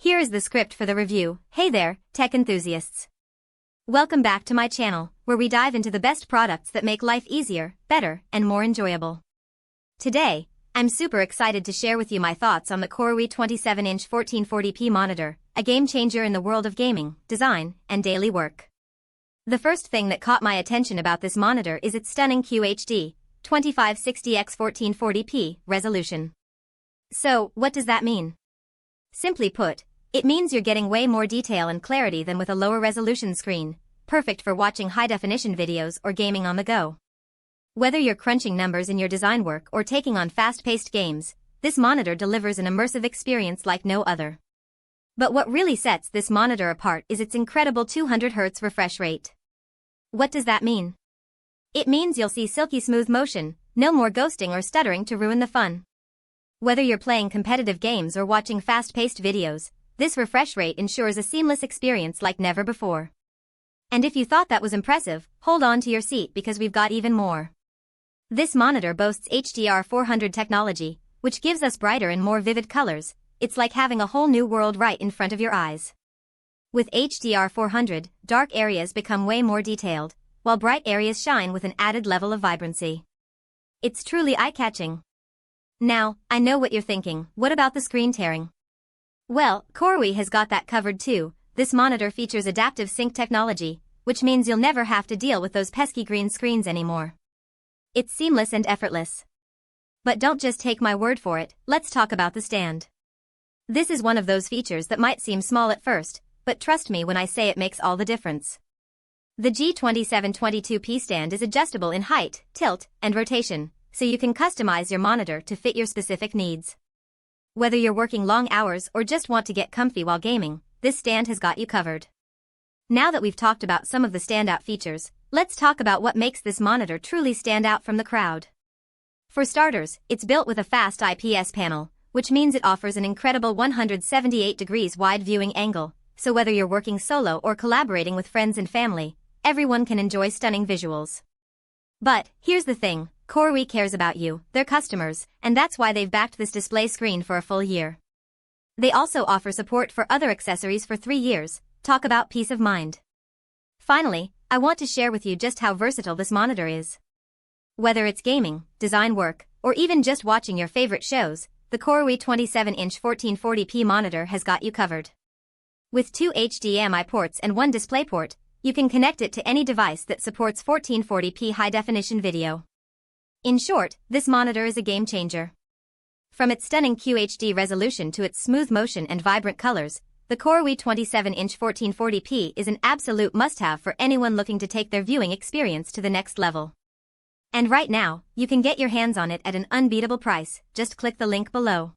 Here is the script for the review. Hey there, tech enthusiasts. Welcome back to my channel, where we dive into the best products that make life easier, better, and more enjoyable. Today, I'm super excited to share with you my thoughts on the Koorui 27-inch 1440p monitor, a game changer in the world of gaming, design, and daily work. The first thing that caught my attention about this monitor is its stunning QHD 2560x 1440p resolution. So, what does that mean? Simply put, it means you're getting way more detail and clarity than with a lower resolution screen, perfect for watching high-definition videos or gaming on the go. Whether you're crunching numbers in your design work or taking on fast-paced games, this monitor delivers an immersive experience like no other. But what really sets this monitor apart is its incredible 200Hz refresh rate. What does that mean? It means you'll see silky smooth motion, no more ghosting or stuttering to ruin the fun. Whether you're playing competitive games or watching fast-paced videos, this refresh rate ensures a seamless experience like never before. And if you thought that was impressive, hold on to your seat because we've got even more. This monitor boasts HDR400 technology, which gives us brighter and more vivid colors. It's like having a whole new world right in front of your eyes. With HDR400, dark areas become way more detailed, while bright areas shine with an added level of vibrancy. It's truly eye-catching. Now, I know what you're thinking, what about the screen tearing? Well, Koorui has got that covered too. This monitor features adaptive sync technology, which means you'll never have to deal with those pesky green screens anymore. It's seamless and effortless. But don't just take my word for it, let's talk about the stand. This is one of those features that might seem small at first, but trust me when I say it makes all the difference. The G2722P stand is adjustable in height, tilt, and rotation, so you can customize your monitor to fit your specific needs. Whether you're working long hours or just want to get comfy while gaming, this stand has got you covered. Now that we've talked about some of the standout features, let's talk about what makes this monitor truly stand out from the crowd. For starters, it's built with a fast IPS panel, which means it offers an incredible 178 degrees wide viewing angle, so whether you're working solo or collaborating with friends and family, everyone can enjoy stunning visuals. But, here's the thing, Koorui cares about you, their customers, and that's why they've backed this display screen for a full year. They also offer support for other accessories for 3 years. Talk about peace of mind. Finally, I want to share with you just how versatile this monitor is. Whether it's gaming, design work, or even just watching your favorite shows, the Koorui 27-inch 1440p monitor has got you covered. With 2 HDMI ports and 1 DisplayPort, you can connect it to any device that supports 1440p high-definition video. In short, this monitor is a game changer. From its stunning QHD resolution to its smooth motion and vibrant colors, the Koorui 27-inch 1440p is an absolute must-have for anyone looking to take their viewing experience to the next level. And right now, you can get your hands on it at an unbeatable price. Just click the link below.